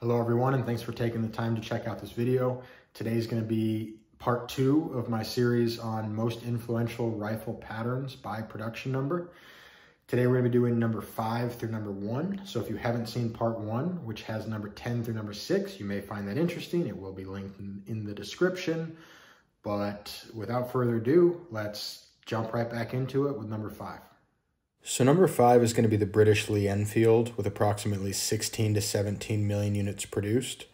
Hello everyone, and thanks for taking the time to check out this video. Today's going to be part 2 of my series on most influential rifle patterns by production number. Today we're going to be doing number 5 through number 1. So if you haven't seen part 1, which has number 10 through number 6, you may find that interesting. It will be linked in the description. But without further ado, let's jump right back into it with number 5. So number 5 is going to be the British Lee-Enfield with approximately 16 to 17 million units produced.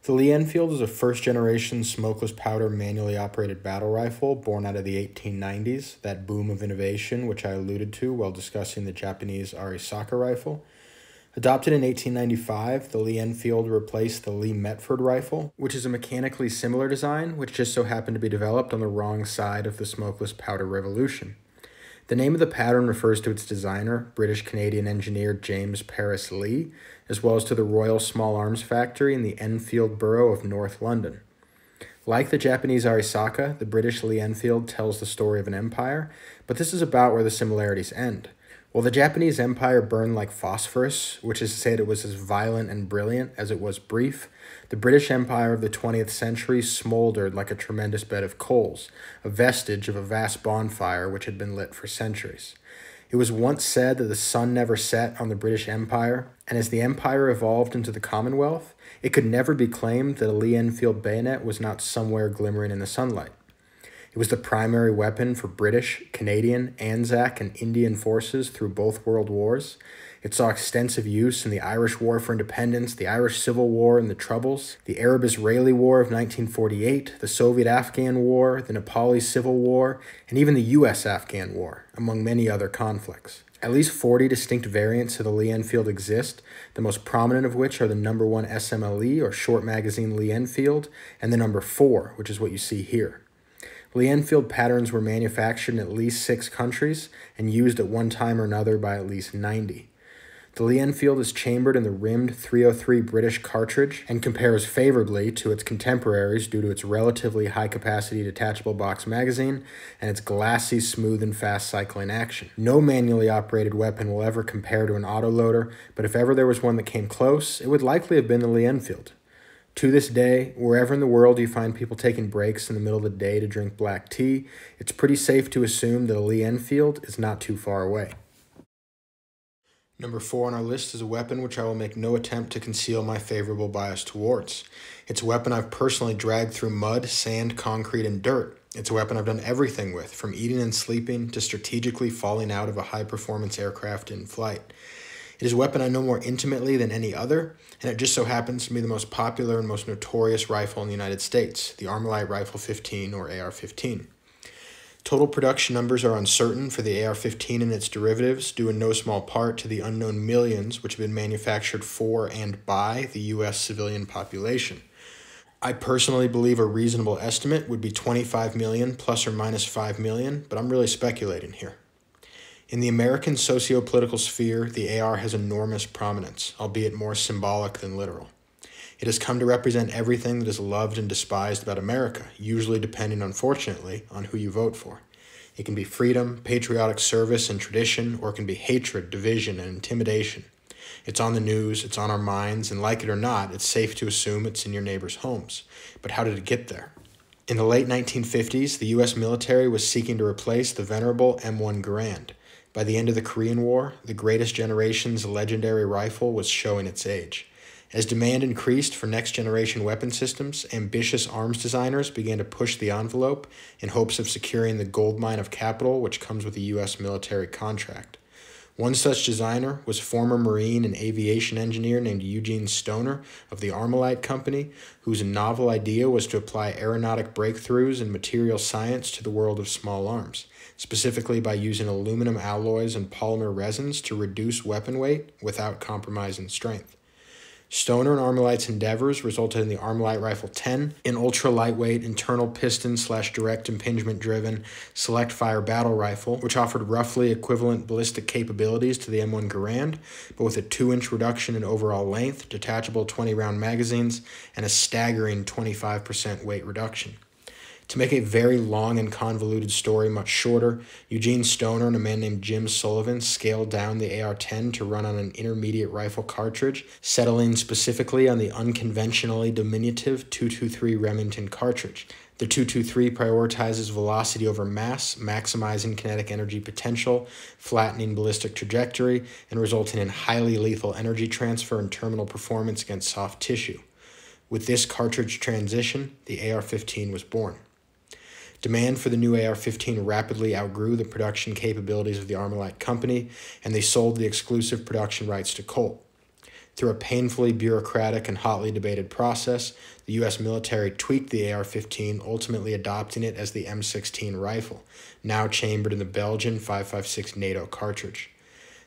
The Lee-Enfield is a first-generation smokeless powder manually operated battle rifle born out of the 1890s, that boom of innovation which I alluded to while discussing the Japanese Arisaka rifle. Adopted in 1895, the Lee-Enfield replaced the Lee Metford rifle, which is a mechanically similar design which just so happened to be developed on the wrong side of the smokeless powder revolution. The name of the pattern refers to its designer, British-Canadian engineer James Paris Lee, as well as to the Royal Small Arms Factory in the Enfield borough of North London. Like the Japanese Arisaka, the British Lee-Enfield tells the story of an empire, but this is about where the similarities end. While the Japanese Empire burned like phosphorus, which is to say that it was as violent and brilliant as it was brief, the British Empire of the 20th century smoldered like a tremendous bed of coals, a vestige of a vast bonfire which had been lit for centuries. It was once said that the sun never set on the British Empire, and as the empire evolved into the Commonwealth, it could never be claimed that a Lee-Enfield bayonet was not somewhere glimmering in the sunlight. It was the primary weapon for British, Canadian, Anzac, and Indian forces through both world wars. It saw extensive use in the Irish War for Independence, the Irish Civil War and the Troubles, the Arab-Israeli War of 1948, the Soviet-Afghan War, the Nepali Civil War, and even the U.S.-Afghan War, among many other conflicts. At least 40 distinct variants of the Lee-Enfield exist, the most prominent of which are the number 1 SMLE, or short magazine Lee-Enfield, and the number 4, which is what you see here. Lee-Enfield patterns were manufactured in at least 6 countries and used at one time or another by at least 90. The Lee-Enfield is chambered in the rimmed .303 British cartridge and compares favorably to its contemporaries due to its relatively high-capacity detachable box magazine and its glassy, smooth, and fast cycling action. No manually operated weapon will ever compare to an autoloader, but if ever there was one that came close, it would likely have been the Lee-Enfield. To this day, wherever in the world you find people taking breaks in the middle of the day to drink black tea, it's pretty safe to assume that a Lee-Enfield is not too far away. Number 4 on our list is a weapon which I will make no attempt to conceal my favorable bias towards. It's a weapon I've personally dragged through mud, sand, concrete, and dirt. It's a weapon I've done everything with, from eating and sleeping to strategically falling out of a high-performance aircraft in flight. It is a weapon I know more intimately than any other, and it just so happens to be the most popular and most notorious rifle in the United States, the Armalite Rifle 15 or AR-15. Total production numbers are uncertain for the AR-15 and its derivatives, due in no small part to the unknown millions which have been manufactured for and by the U.S. civilian population. I personally believe a reasonable estimate would be 25 million plus or minus 5 million, but I'm really speculating here. In the American socio-political sphere, the AR has enormous prominence, albeit more symbolic than literal. It has come to represent everything that is loved and despised about America, usually depending, unfortunately, on who you vote for. It can be freedom, patriotic service, and tradition, or it can be hatred, division, and intimidation. It's on the news, it's on our minds, and like it or not, it's safe to assume it's in your neighbors' homes. But how did it get there? In the late 1950s, the U.S. military was seeking to replace the venerable M1 Garand. By the end of the Korean War, the greatest generation's legendary rifle was showing its age. As demand increased for next-generation weapon systems, ambitious arms designers began to push the envelope in hopes of securing the goldmine of capital which comes with a U.S. military contract. One such designer was former Marine and aviation engineer named Eugene Stoner of the Armalite Company, whose novel idea was to apply aeronautic breakthroughs in material science to the world of small arms, specifically by using aluminum alloys and polymer resins to reduce weapon weight without compromising strength. Stoner and Armalite's endeavors resulted in the Armalite Rifle 10, an ultra-lightweight internal piston/direct impingement-driven select-fire battle rifle, which offered roughly equivalent ballistic capabilities to the M1 Garand, but with a 2-inch reduction in overall length, detachable 20-round magazines, and a staggering 25% weight reduction. To make a very long and convoluted story much shorter, Eugene Stoner and a man named Jim Sullivan scaled down the AR-10 to run on an intermediate rifle cartridge, settling specifically on the unconventionally diminutive .223 Remington cartridge. The .223 prioritizes velocity over mass, maximizing kinetic energy potential, flattening ballistic trajectory, and resulting in highly lethal energy transfer and terminal performance against soft tissue. With this cartridge transition, the AR-15 was born. Demand for the new AR-15 rapidly outgrew the production capabilities of the Armalite company, and they sold the exclusive production rights to Colt. Through a painfully bureaucratic and hotly debated process, the U.S. military tweaked the AR-15, ultimately adopting it as the M16 rifle, now chambered in the Belgian 5.56 NATO cartridge.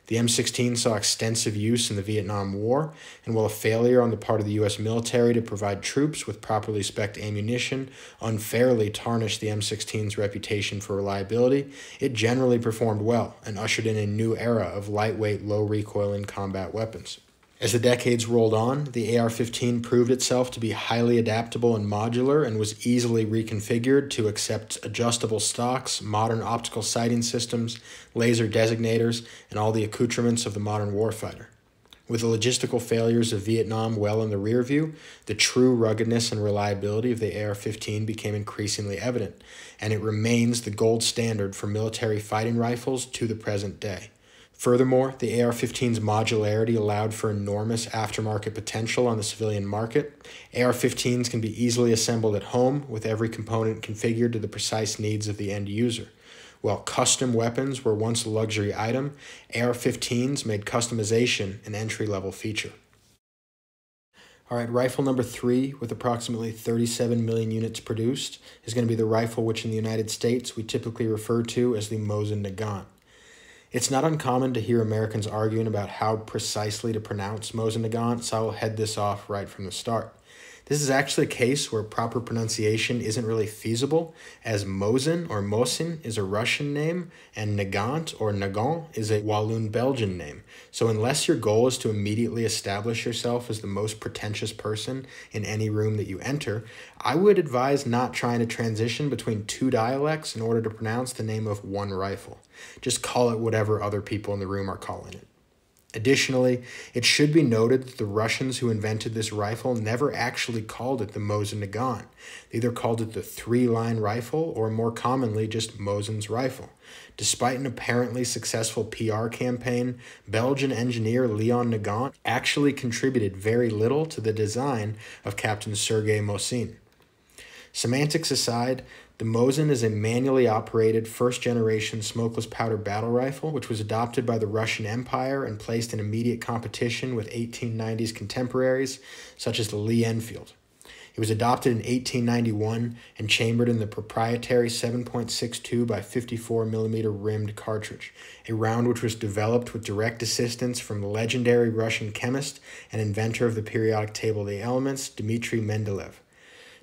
The M16 saw extensive use in the Vietnam War, and while a failure on the part of the U.S. military to provide troops with properly spec'd ammunition unfairly tarnished the M16's reputation for reliability, it generally performed well and ushered in a new era of lightweight, low-recoiling combat weapons. As the decades rolled on, the AR-15 proved itself to be highly adaptable and modular and was easily reconfigured to accept adjustable stocks, modern optical sighting systems, laser designators, and all the accoutrements of the modern warfighter. With the logistical failures of Vietnam well in the rear view, the true ruggedness and reliability of the AR-15 became increasingly evident, and it remains the gold standard for military fighting rifles to the present day. Furthermore, the AR-15's modularity allowed for enormous aftermarket potential on the civilian market. AR-15s can be easily assembled at home, with every component configured to the precise needs of the end user. While custom weapons were once a luxury item, AR-15s made customization an entry-level feature. All right, rifle number 3, with approximately 37 million units produced, is going to be the rifle which in the United States we typically refer to as the Mosin-Nagant. It's not uncommon to hear Americans arguing about how precisely to pronounce Mosin-Nagant, so I will head this off right from the start. This is actually a case where proper pronunciation isn't really feasible, as Mosin or Mosin is a Russian name, and Nagant or Nagant is a Walloon Belgian name. So unless your goal is to immediately establish yourself as the most pretentious person in any room that you enter, I would advise not trying to transition between two dialects in order to pronounce the name of one rifle. Just call it whatever other people in the room are calling it. Additionally, it should be noted that the Russians who invented this rifle never actually called it the Mosin-Nagant. They either called it the three-line rifle or more commonly just Mosin's rifle. Despite an apparently successful PR campaign, Belgian engineer Lee-Enfield actually contributed very little to the design of Captain Sergei Mosin. Semantics aside, the Mosin is a manually operated first-generation smokeless powder battle rifle, which was adopted by the Russian Empire and placed in immediate competition with 1890s contemporaries, such as the Lee-Enfield. It was adopted in 1891 and chambered in the proprietary 7.62 by 54 mm rimmed cartridge, a round which was developed with direct assistance from the legendary Russian chemist and inventor of the periodic table of the elements, Dmitry Mendeleev.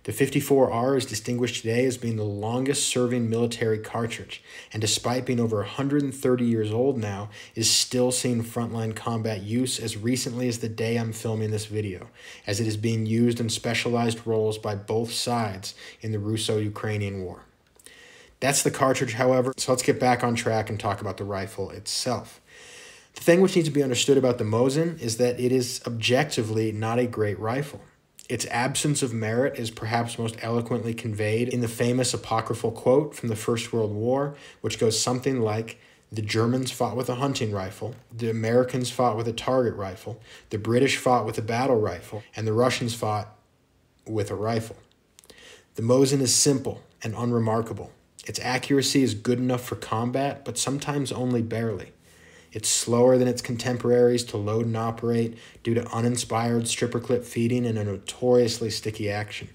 The 54R is distinguished today as being the longest-serving military cartridge, and despite being over 130 years old now, is still seeing frontline combat use as recently as the day I'm filming this video, as it is being used in specialized roles by both sides in the Russo-Ukrainian War. That's the cartridge, however, so let's get back on track and talk about the rifle itself. The thing which needs to be understood about the Mosin is that it is objectively not a great rifle. Its absence of merit is perhaps most eloquently conveyed in the famous apocryphal quote from the First World War, which goes something like, "The Germans fought with a hunting rifle, the Americans fought with a target rifle, the British fought with a battle rifle, and the Russians fought with a rifle." The Mosin is simple and unremarkable. Its accuracy is good enough for combat, but sometimes only barely. It's slower than its contemporaries to load and operate due to uninspired stripper clip feeding and a notoriously sticky action.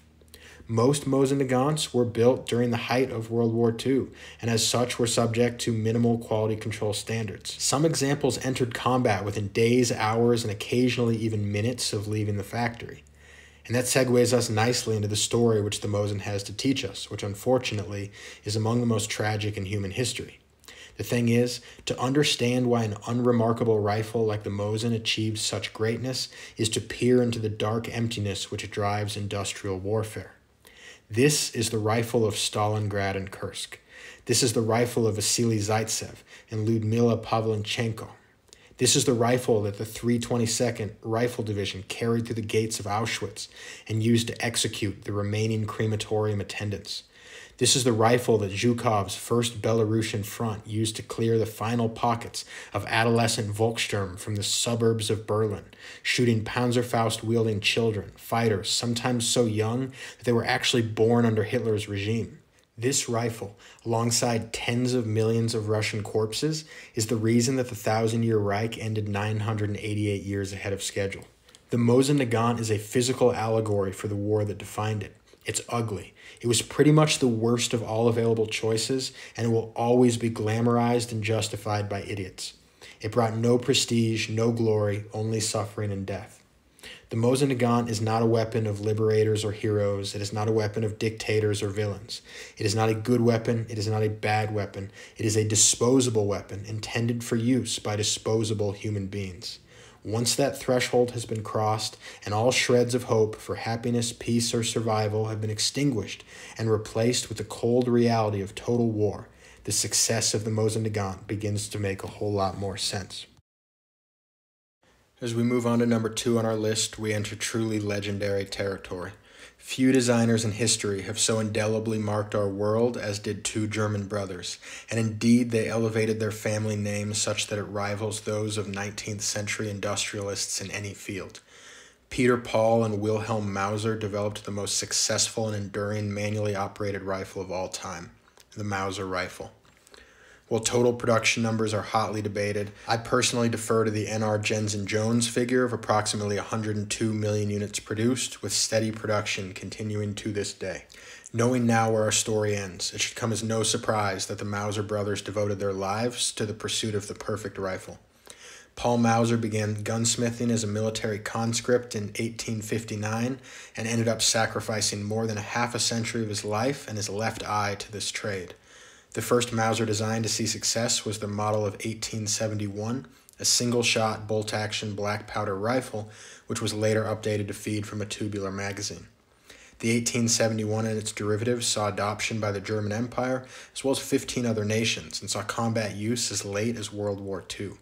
Most Mosin-Nagants were built during the height of World War II, and as such were subject to minimal quality control standards. Some examples entered combat within days, hours, and occasionally even minutes of leaving the factory. And that segues us nicely into the story which the Mosin has to teach us, which unfortunately is among the most tragic in human history. The thing is, to understand why an unremarkable rifle like the Mosin achieves such greatness is to peer into the dark emptiness which drives industrial warfare. This is the rifle of Stalingrad and Kursk. This is the rifle of Vasily Zaitsev and Lyudmila Pavlenchenko. This is the rifle that the 322nd Rifle Division carried through the gates of Auschwitz and used to execute the remaining crematorium attendants. This is the rifle that Zhukov's 1st Belarusian Front used to clear the final pockets of adolescent Volkssturm from the suburbs of Berlin, shooting Panzerfaust-wielding children, fighters, sometimes so young that they were actually born under Hitler's regime. This rifle, alongside tens of millions of Russian corpses, is the reason that the 1,000-year Reich ended 988 years ahead of schedule. The Mosin-Nagant is a physical allegory for the war that defined it. It's ugly. It was pretty much the worst of all available choices, and it will always be glamorized and justified by idiots. It brought no prestige, no glory, only suffering and death. The Mosin-Nagant is not a weapon of liberators or heroes. It is not a weapon of dictators or villains. It is not a good weapon. It is not a bad weapon. It is a disposable weapon intended for use by disposable human beings. Once that threshold has been crossed and all shreds of hope for happiness, peace, or survival have been extinguished and replaced with the cold reality of total war, the success of the Mosin-Nagant begins to make a whole lot more sense. As we move on to number 2 on our list, we enter truly legendary territory. Few designers in history have so indelibly marked our world as did 2 German brothers, and indeed they elevated their family name such that it rivals those of 19th century industrialists in any field. Peter Paul and Wilhelm Mauser developed the most successful and enduring manually operated rifle of all time, the Mauser rifle. While total production numbers are hotly debated, I personally defer to the N.R. Jensen Jones figure of approximately 102 million units produced, with steady production continuing to this day. Knowing now where our story ends, it should come as no surprise that the Mauser brothers devoted their lives to the pursuit of the perfect rifle. Paul Mauser began gunsmithing as a military conscript in 1859 and ended up sacrificing more than a half a century of his life and his left eye to this trade. The first Mauser design to see success was the model of 1871, a single-shot bolt-action black powder rifle, which was later updated to feed from a tubular magazine. The 1871 and its derivatives saw adoption by the German Empire, as well as 15 other nations, and saw combat use as late as World War II.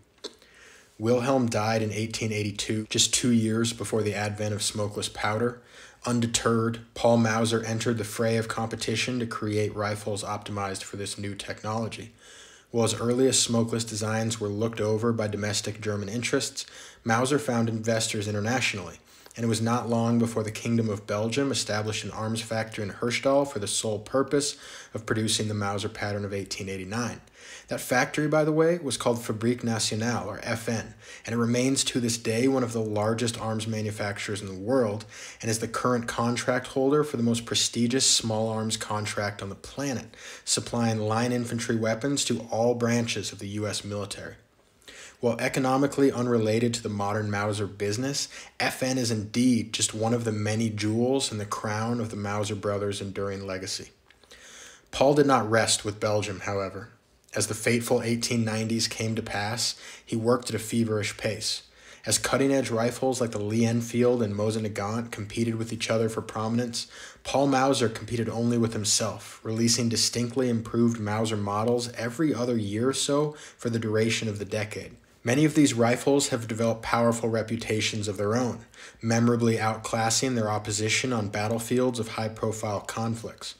Wilhelm died in 1882, just 2 years before the advent of smokeless powder. Undeterred, Paul Mauser entered the fray of competition to create rifles optimized for this new technology. While his earliest smokeless designs were looked over by domestic German interests, Mauser found investors internationally, and it was not long before the Kingdom of Belgium established an arms factory in Herstal for the sole purpose of producing the Mauser pattern of 1889. That factory, by the way, was called Fabrique Nationale, or FN, and it remains to this day one of the largest arms manufacturers in the world and is the current contract holder for the most prestigious small arms contract on the planet, supplying line infantry weapons to all branches of the U.S. military. While economically unrelated to the modern Mauser business, FN is indeed just one of the many jewels in the crown of the Mauser brothers' enduring legacy. Paul did not rest with Belgium, however. As the fateful 1890s came to pass, he worked at a feverish pace. As cutting-edge rifles like the Lee-Enfield and Mosin-Nagant competed with each other for prominence, Paul Mauser competed only with himself, releasing distinctly improved Mauser models every other year or so for the duration of the decade. Many of these rifles have developed powerful reputations of their own, memorably outclassing their opposition on battlefields of high-profile conflicts.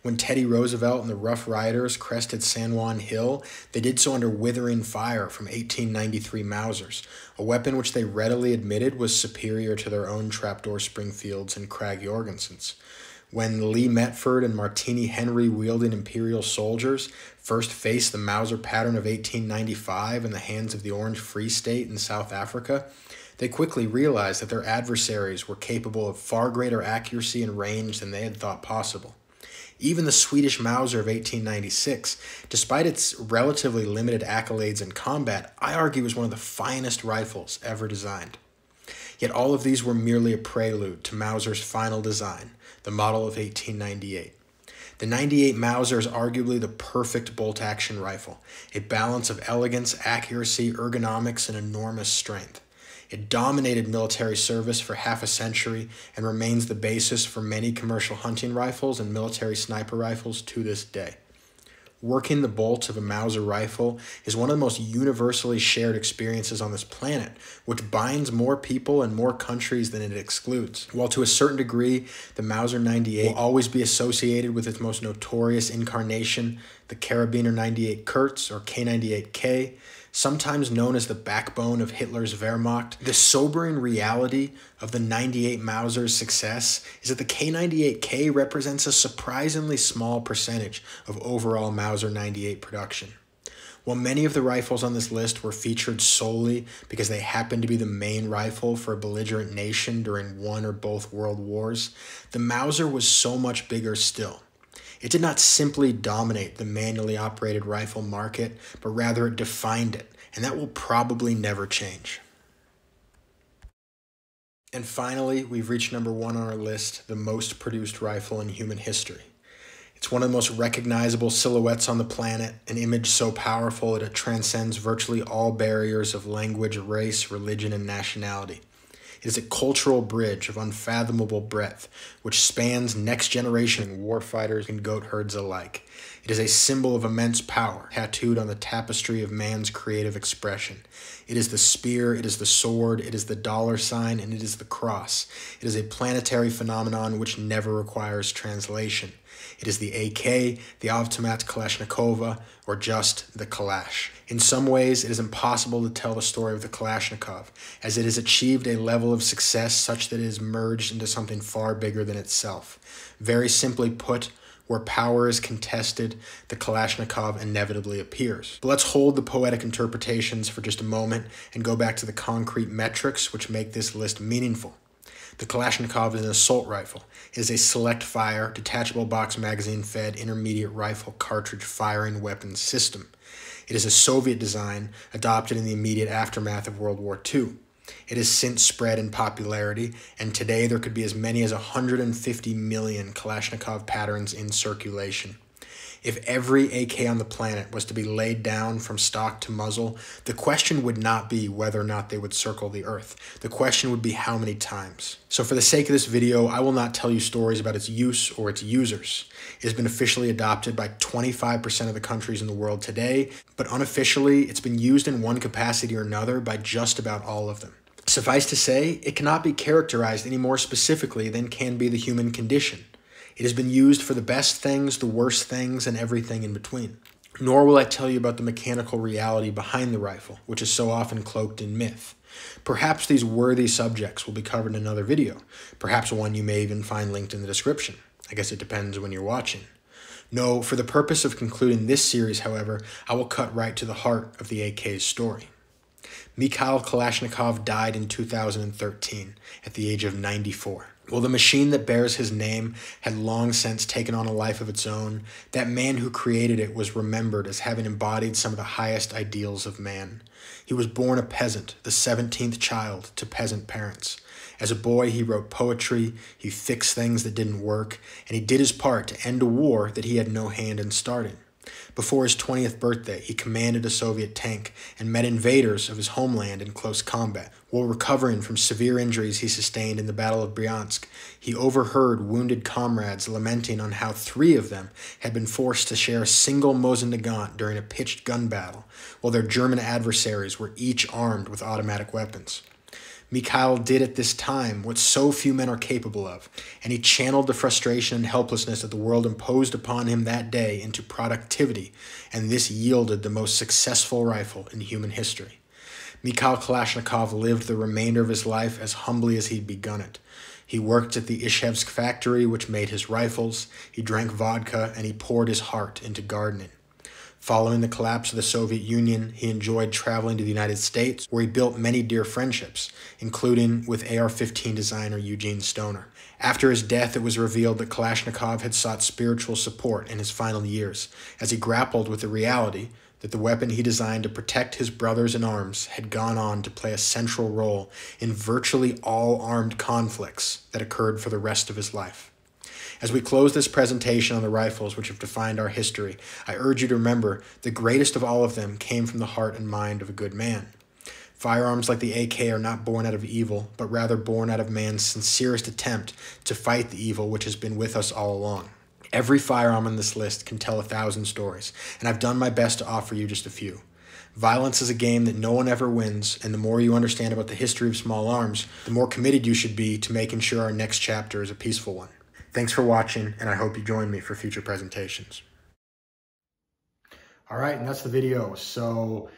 When Teddy Roosevelt and the Rough Riders crested San Juan Hill, they did so under withering fire from 1893 Mausers, a weapon which they readily admitted was superior to their own trapdoor Springfields and Krag Jorgensens. When Lee Metford and Martini Henry wielding Imperial soldiers first faced the Mauser pattern of 1895 in the hands of the Orange Free State in South Africa, they quickly realized that their adversaries were capable of far greater accuracy and range than they had thought possible. Even the Swedish Mauser of 1896, despite its relatively limited accolades in combat, I argue was one of the finest rifles ever designed. Yet all of these were merely a prelude to Mauser's final design, the model of 1898. The 98 Mauser is arguably the perfect bolt-action rifle, a balance of elegance, accuracy, ergonomics, and enormous strength. It dominated military service for half a century and remains the basis for many commercial hunting rifles and military sniper rifles to this day. Working the bolt of a Mauser rifle is one of the most universally shared experiences on this planet, which binds more people and more countries than it excludes. While to a certain degree, the Mauser 98 will always be associated with its most notorious incarnation, the Karabiner 98 Kurz or K98K, sometimes known as the backbone of Hitler's Wehrmacht, the sobering reality of the 98 Mauser's success is that the K98K represents a surprisingly small percentage of overall Mauser 98 production. While many of the rifles on this list were featured solely because they happened to be the main rifle for a belligerent nation during one or both world wars, the Mauser was so much bigger still. It did not simply dominate the manually operated rifle market, but rather it defined it, and that will probably never change. And finally, we've reached number 1 on our list, the most produced rifle in human history. It's one of the most recognizable silhouettes on the planet, an image so powerful that it transcends virtually all barriers of language, race, religion, and nationality. It is a cultural bridge of unfathomable breadth, which spans next-generation warfighters and goat herds alike. It is a symbol of immense power, tattooed on the tapestry of man's creative expression. It is the spear, it is the sword, it is the dollar sign, and it is the cross. It is a planetary phenomenon which never requires translation. It is the AK, the Avtomat Kalashnikov, or just the Kalash. In some ways, it is impossible to tell the story of the Kalashnikov, as it has achieved a level of success such that it has merged into something far bigger than itself. Very simply put, where power is contested, the Kalashnikov inevitably appears. But let's hold the poetic interpretations for just a moment and go back to the concrete metrics which make this list meaningful. The Kalashnikov is an assault rifle. It is a select-fire, detachable box magazine-fed intermediate rifle cartridge firing weapons system. It is a Soviet design adopted in the immediate aftermath of World War II. It has since spread in popularity, and today there could be as many as 150 million Kalashnikov patterns in circulation. If every AK on the planet was to be laid down from stock to muzzle, the question would not be whether or not they would circle the earth. The question would be how many times. So for the sake of this video, I will not tell you stories about its use or its users. It has been officially adopted by 25% of the countries in the world today, but unofficially, it's been used in one capacity or another by just about all of them. Suffice to say, it cannot be characterized any more specifically than can be the human condition. It has been used for the best things, the worst things, and everything in between. Nor will I tell you about the mechanical reality behind the rifle, which is so often cloaked in myth. Perhaps these worthy subjects will be covered in another video, perhaps one you may even find linked in the description. I guess it depends when you're watching. No, for the purpose of concluding this series, however, I will cut right to the heart of the AK's story. Mikhail Kalashnikov died in 2013 at the age of 94. While the machine that bears his name had long since taken on a life of its own, that man who created it was remembered as having embodied some of the highest ideals of man. He was born a peasant, the 17th child to peasant parents. As a boy, he wrote poetry, he fixed things that didn't work, and he did his part to end a war that he had no hand in starting. Before his 20th birthday, he commanded a Soviet tank and met invaders of his homeland in close combat. While recovering from severe injuries he sustained in the Battle of Bryansk, he overheard wounded comrades lamenting on how 3 of them had been forced to share a single Mosin-Nagant during a pitched gun battle, while their German adversaries were each armed with automatic weapons. Mikhail did at this time what so few men are capable of, and he channeled the frustration and helplessness that the world imposed upon him that day into productivity, and this yielded the most successful rifle in human history. Mikhail Kalashnikov lived the remainder of his life as humbly as he'd begun it. He worked at the Ishevsk factory which made his rifles, he drank vodka, and he poured his heart into gardening. Following the collapse of the Soviet Union, he enjoyed traveling to the United States, where he built many dear friendships, including with AR-15 designer Eugene Stoner. After his death, it was revealed that Kalashnikov had sought spiritual support in his final years, as he grappled with the reality that the weapon he designed to protect his brothers in arms had gone on to play a central role in virtually all armed conflicts that occurred for the rest of his life. As we close this presentation on the rifles which have defined our history, I urge you to remember the greatest of all of them came from the heart and mind of a good man. Firearms like the AK are not born out of evil, but rather born out of man's sincerest attempt to fight the evil which has been with us all along. Every firearm on this list can tell 1,000 stories, and I've done my best to offer you just a few. Violence is a game that no one ever wins, and the more you understand about the history of small arms, the more committed you should be to making sure our next chapter is a peaceful one. Thanks for watching, and I hope you join me for future presentations. All right, and that's the video. So,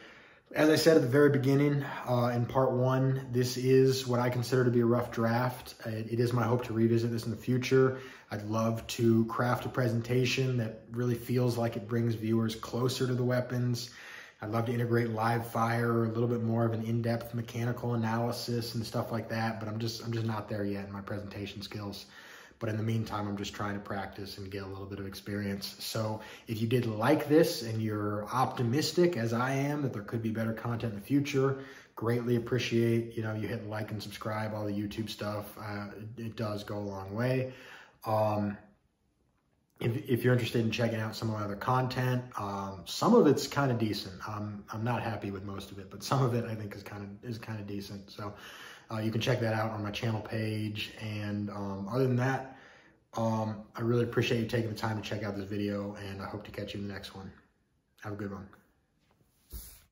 as I said at the very beginning, in part one, this is what I consider to be a rough draft. It is my hope to revisit this in the future. I'd love to craft a presentation that really feels like it brings viewers closer to the weapons. I'd love to integrate live fire, a little bit more of an in-depth mechanical analysis and stuff like that, but I'm just not there yet in my presentation skills. But in the meantime, I'm just trying to practice and get a little bit of experience. So if you did like this and you're optimistic, as I am, that there could be better content in the future, greatly appreciate, you hit like and subscribe, all the YouTube stuff. It does go a long way. If you're interested in checking out some of my other content, some of it's kind of decent. I'm not happy with most of it, but some of it I think is kind of decent. So you can check that out on my channel page. And other than that, I really appreciate you taking the time to check out this video, and I hope to catch you in the next one. Have a good one.